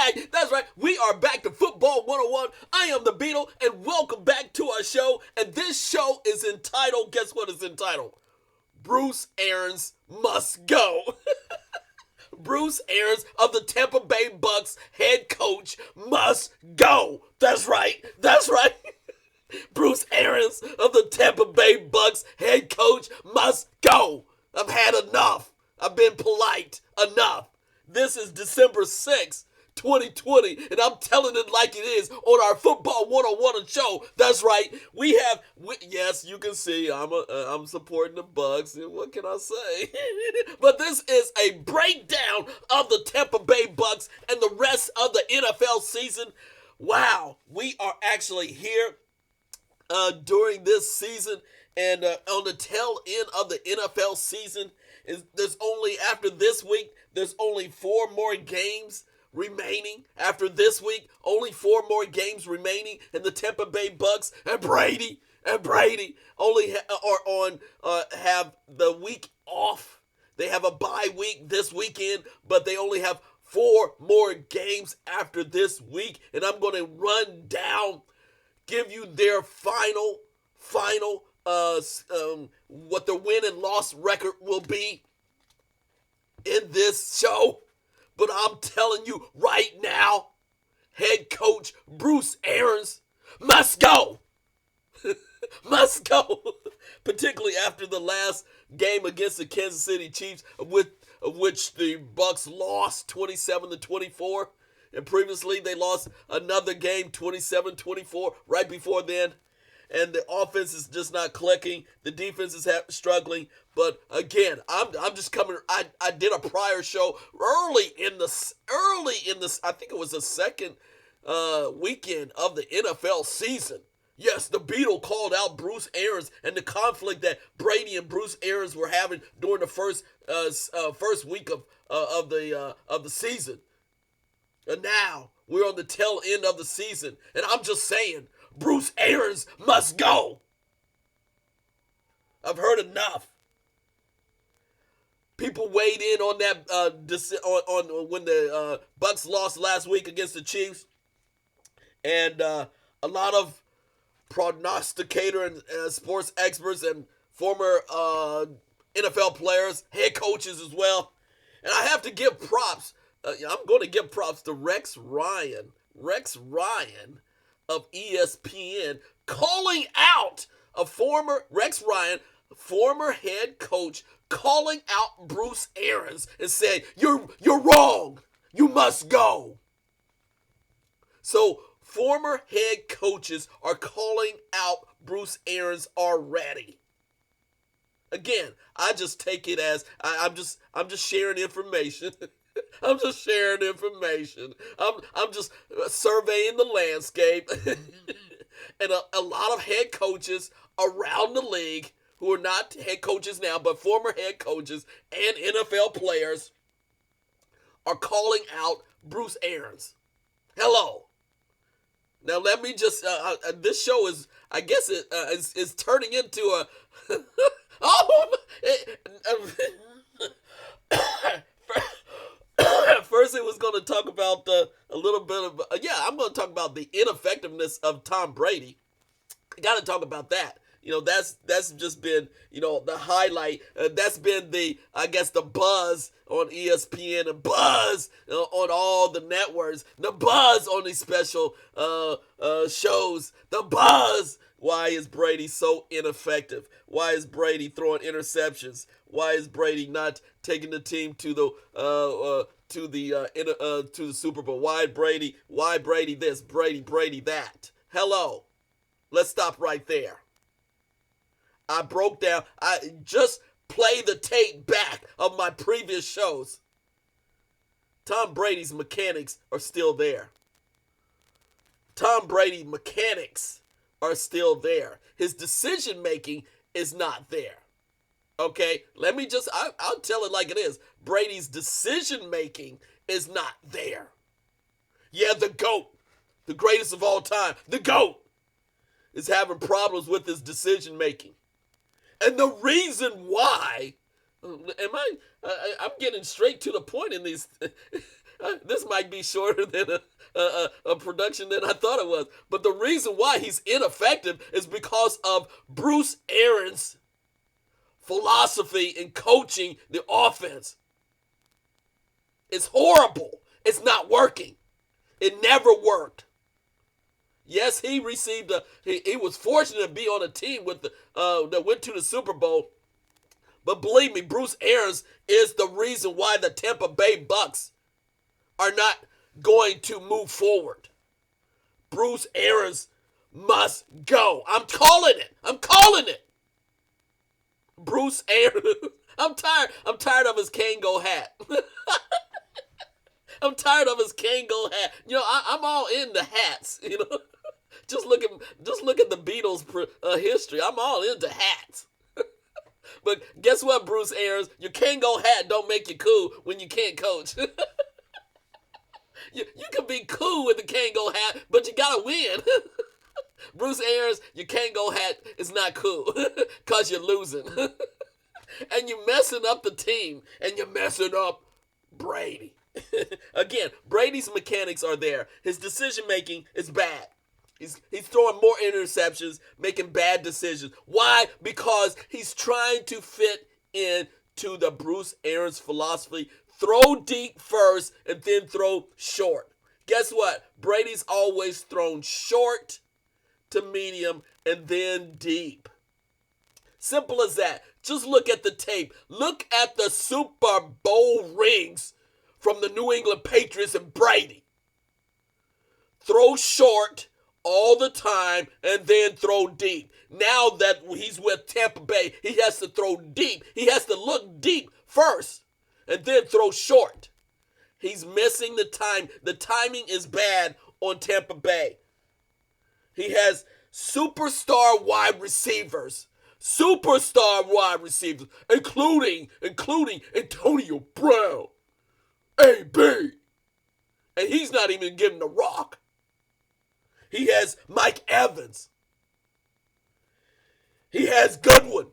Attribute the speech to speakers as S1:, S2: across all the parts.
S1: back. That's right. We are back to Football 101. I am the Beetle, and welcome back to our show. And this show is entitled, guess what it's entitled? Bruce Arians Must Go. Bruce Arians of the Tampa Bay Bucs head coach must go. That's right. That's right. Bruce Arians of the Tampa Bay Bucs head coach must go. I've had enough. I've been polite enough. This is December 6th, 2020, and I'm telling it like it is on our Football 101 show. That's right. Yes, you can see I'm supporting the Bucs, and what can I say? But this is a breakdown of the Tampa Bay Bucs and the rest of the NFL season. Wow, we are actually here during this season, and on the tail end of the NFL season. After this week, there's only 4 more games remaining. After this week, only 4 more games remaining, and the Tampa Bay Bucs and Brady only have the week off. They have a bye week this weekend, but they only have 4 more games after this week, and I'm going to run down, give you their final what the win and loss record will be in this show. But I'm telling you right now, head coach Bruce Arians must go. Must go. Particularly after the last game against the Kansas City Chiefs, of which the Bucs lost 27-24. And previously they lost another game 27-24 right before then. And the offense is just not clicking. The defense is struggling. But again, I'm just coming. I did a prior show early in this. I think it was the second weekend of the NFL season. Yes, the Beetle called out Bruce Arians and the conflict that Brady and Bruce Arians were having during the first week of the season. And now we're on the tail end of the season, and I'm just saying, Bruce Arians must go. I've heard enough. People weighed in on that on when the Bucs lost last week against the Chiefs, and a lot of prognosticator and sports experts and former NFL players, head coaches as well. And I have to give props. I'm going to give props to Rex Ryan of ESPN, calling out former head coach, calling out Bruce Arians and saying, you're wrong. You must go. So former head coaches are calling out Bruce Arians already. Again, I just take it as I'm just sharing information. I'm just sharing information. I'm just surveying the landscape. And a lot of head coaches around the league who are not head coaches now, but former head coaches and NFL players are calling out Bruce Arians. Hello. Now let me just, this show is, I guess is turning into a, First, it was going to talk about a little bit of, I'm going to talk about the ineffectiveness of Tom Brady. Got to talk about that. That's just been, the highlight. That's been the buzz on ESPN, and buzz on all the networks, the buzz on these special shows, the buzz. Why is Brady so ineffective? Why is Brady throwing interceptions? Why is Brady not taking the team to the Super Bowl? Why Brady this? Brady that? Hello. Let's stop right there. I broke down. I just play the tape back of my previous shows. Tom Brady's mechanics are still there. Tom Brady's mechanics are still there. His decision making is not there. Okay? Let me just, I'll tell it like it is. Brady's decision making is not there. Yeah, the GOAT, the greatest of all time, the GOAT, is having problems with his decision making. And the reason why, I'm getting straight to the point in these. This might be shorter than a production than I thought it was. But the reason why he's ineffective is because of Bruce Arians' philosophy in coaching the offense. It's horrible. It's not working. It never worked. Yes, he received he was fortunate to be on a team with that went to the Super Bowl. But believe me, Bruce Arians is the reason why the Tampa Bay Bucs are not going to move forward. Bruce Arians must go. I'm calling it. I'm calling it. Bruce Arians. I'm tired of his Kango hat. I'm tired of his Kango hat. You know, I'm all into hats. You know, just look at the Beatles' history. I'm all into hats. But guess what, Bruce Arians? Your Kango hat don't make you cool when you can't coach. You can be cool with the Kango hat, but you gotta win. Bruce Arians, your Kango hat is not cool because you're losing. And you're messing up the team, and you're messing up Brady. Again, Brady's mechanics are there. His decision making is bad. He's throwing more interceptions, making bad decisions. Why? Because he's trying to fit into the Bruce Arians philosophy. Throw deep first and then throw short. Guess what? Brady's always thrown short to medium and then deep. Simple as that. Just look at the tape. Look at the Super Bowl rings from the New England Patriots and Brady. Throw short all the time and then throw deep. Now that he's with Tampa Bay, he has to throw deep. He has to look deep first and then throw short. He's missing the time. The timing is bad on Tampa Bay. He has superstar wide receivers. Including Antonio Brown. AB. And he's not even getting the rock. He has Mike Evans. He has Godwin.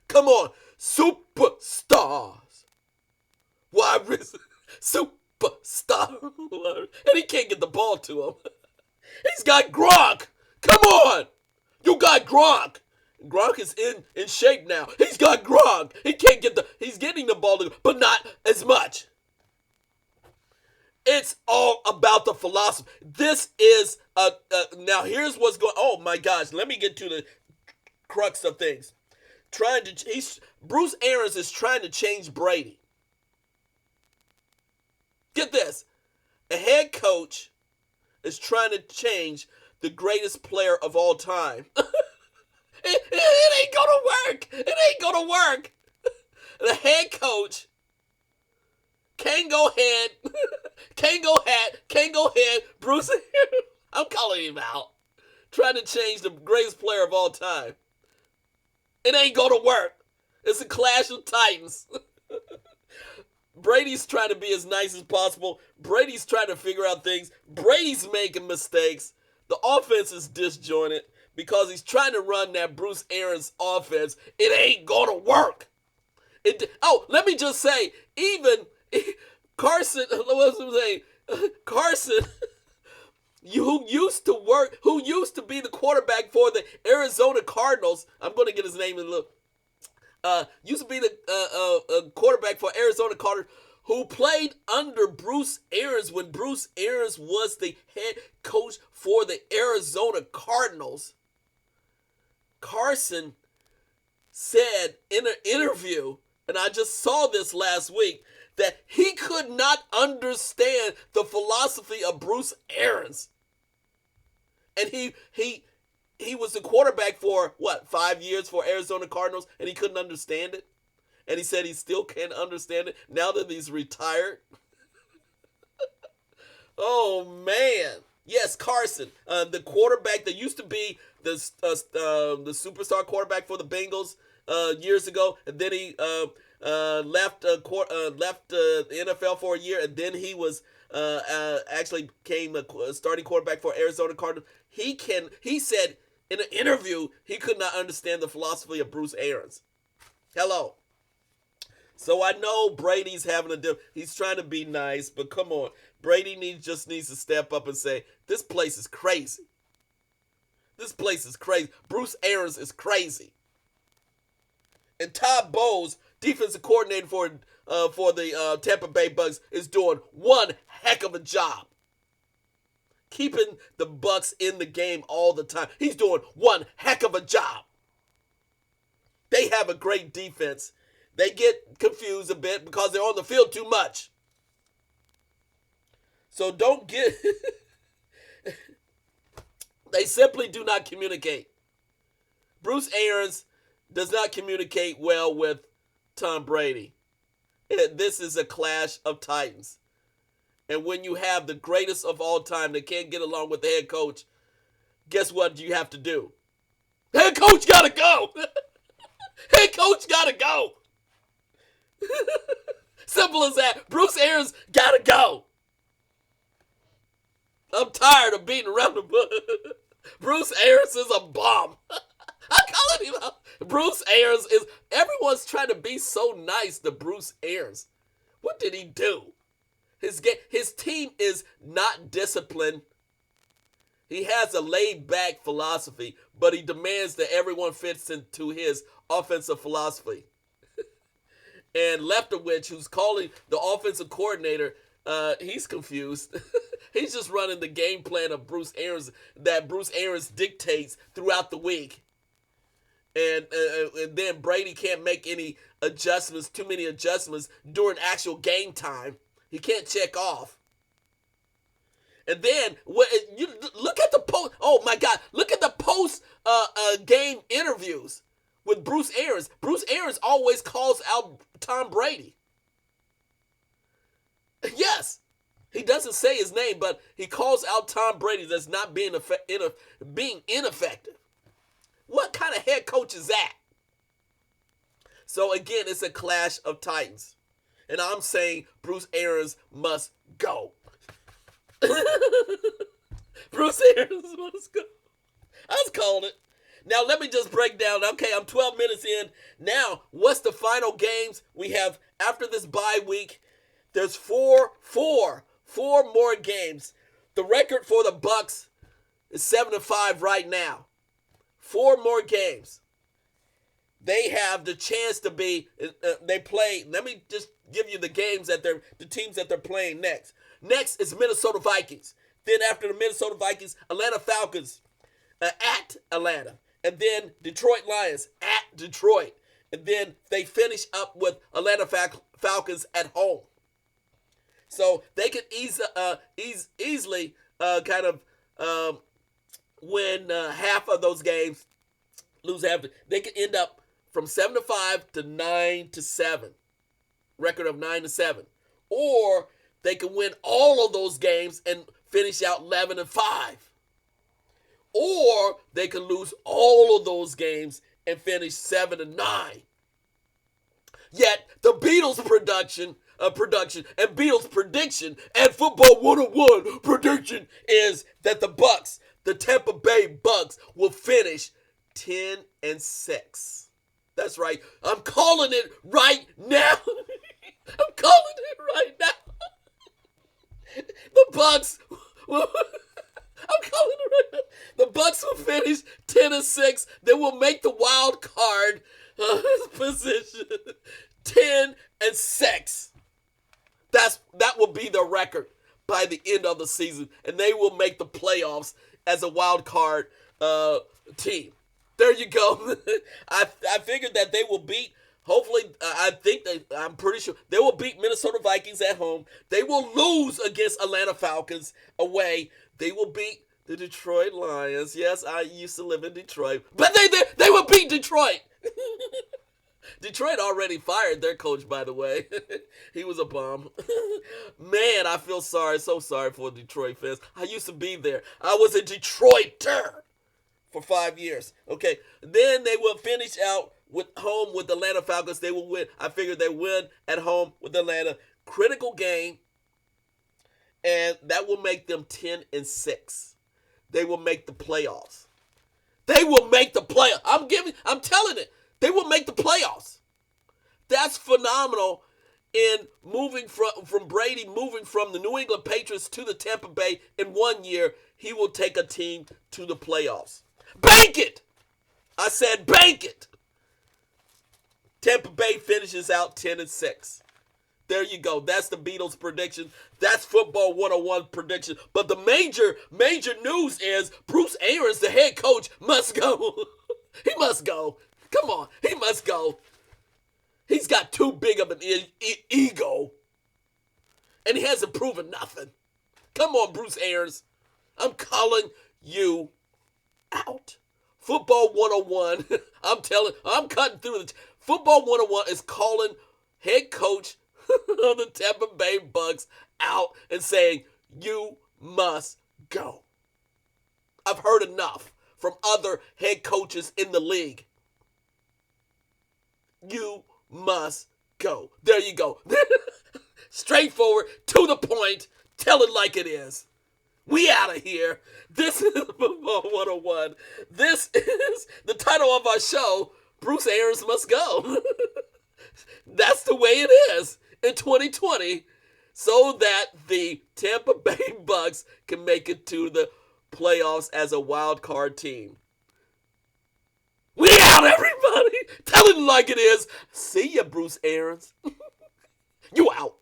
S1: Come on. Superstars. Wide receiver. Superstar. And he can't get the ball to him. He's got Gronk. Come on. You got Gronk. Gronk is in shape now. He's got Gronk. He's getting the ball, but not as much. It's all about the philosophy. This is now here's what's going. Oh my gosh, let me get to the crux of things. Bruce Arians is trying to change Brady. Get this. A head coach is trying to change the greatest player of all time. It ain't gonna work. It ain't gonna work. The head coach Kango head, Bruce. I'm calling him out. Trying to change the greatest player of all time. It ain't gonna work. It's a clash of titans. Brady's trying to be as nice as possible. Brady's trying to figure out things. Brady's making mistakes. The offense is disjointed because he's trying to run that Bruce Arians offense. It ain't gonna work. Let me just say, even Carson, who used to be the quarterback for the Arizona Cardinals. I'm going to get his name in a little. Used to be the quarterback for Arizona Cardinals, who played under Bruce Arians when Bruce Arians was the head coach for the Arizona Cardinals. Carson said in an interview, and I just saw this last week, that he could not understand the philosophy of Bruce Arians. And he was the quarterback for, 5 years for Arizona Cardinals, and he couldn't understand it? And he said he still can't understand it now that he's retired? Oh, man. Yes, Carson, the quarterback that used to be the superstar quarterback for the Bengals years ago, and then he left the NFL for a year, and then he was actually became a starting quarterback for Arizona Cardinals. He said in an interview he could not understand the philosophy of Bruce Arians. Hello. So I know Brady's having he's trying to be nice, but come on. Brady just needs to step up and say, this place is crazy. This place is crazy. Bruce Arians is crazy. And Todd Bowles, defensive coordinator for the Tampa Bay Bucs, is doing one heck of a job keeping the Bucs in the game all the time. He's doing one heck of a job. They have a great defense. They get confused a bit because they're on the field too much. So don't get... They simply do not communicate. Bruce Arians does not communicate well with Tom Brady. This is a clash of titans. And when you have the greatest of all time that can't get along with the head coach, guess what you have to do? Head coach gotta go. Head coach gotta go. Simple as that. Bruce Arians gotta go. I'm tired of beating around the bush. Bruce Arians is a bum. I'm calling him out. Bruce Arians is... Everyone's trying to be so nice to Bruce Arians. What did he do? His team is not disciplined. He has a laid-back philosophy, but he demands that everyone fits into his offensive philosophy. And Leftwich, who's calling the offensive coordinator, he's confused. He's just running the game plan of Bruce Arians that Bruce Arians dictates throughout the week. And then Brady can't make any adjustments, too many adjustments during actual game time. He can't check off. And then you look at the post. Oh my God! Look at the post game interviews with Bruce Arians. Bruce Arians always calls out Tom Brady. Yes, he doesn't say his name, but he calls out Tom Brady that's not being ineffective. What kind of head coach is that? So again, it's a clash of titans. And I'm saying Bruce Arians must go. Bruce Arians must go. I was calling it. Now let me just break down. Okay, I'm 12 minutes in. Now, what's the final games we have after this bye week? There's four more games. The record for the Bucs is 7-5 right now. 4 more games. They have the chance to be. They play. Let me just give you the games the teams that they're playing next. Next is Minnesota Vikings. Then after the Minnesota Vikings, Atlanta Falcons at Atlanta, and then Detroit Lions at Detroit, and then they finish up with Atlanta Falcons at home. So they could easily kind of win half of those games, lose half. They could end up from 7-5 to 9-7, record of 9-7, or they can win all of those games and finish out 11-5, or they can lose all of those games and finish 7-9. Yet the Beatles production and Beatles prediction and Football 101 prediction is that the Tampa Bay Bucs, will finish 10-6. That's right. I'm calling it right now. I'm calling it right now. The Bucs will... I'm calling it right now. The Bucs will finish 10-6. They will make the wild card position 10-6. That will be the record by the end of the season, and they will make the playoffs as a wild card team. There you go. I figured that they will beat. Hopefully, I'm pretty sure they will beat Minnesota Vikings at home. They will lose against Atlanta Falcons away. They will beat the Detroit Lions. Yes, I used to live in Detroit, but they will beat Detroit. Detroit already fired their coach, by the way. He was a bum. Man, I feel so sorry for Detroit fans. I used to be there. I was a Detroiter for 5 years. Okay, then they will finish out with home with the Atlanta Falcons. They will win. I figured they win at home with Atlanta. Critical game, and that will make them 10-6. They will make the playoffs. They will make the playoffs. I'm telling it. They will make the playoffs. That's phenomenal in moving from Brady moving from the New England Patriots to the Tampa Bay in 1 year. He will take a team to the playoffs. Bank it! I said bank it! Tampa Bay finishes out 10-6. There you go. That's the Beatles prediction. That's Football 101 prediction. But the major news is Bruce Arians, the head coach, must go. He must go. Come on. He must go. He's got too big of an ego. And he hasn't proven nothing. Come on, Bruce Arians. I'm calling you out. Football 101. I'm cutting through the Football 101 is calling head coach of the Tampa Bay Bucs out and saying, you must go. I've heard enough from other head coaches in the league. You must go. There you go. Straightforward, to the point, tell it like it is. We out of here. This is Football 101. This is the title of our show, Bruce Arians Must Go. That's the way it is in 2020, so that the Tampa Bay Bucs can make it to the playoffs as a wild card team. We out, everybody. Tell it like it is. See ya, Bruce Arians. You out.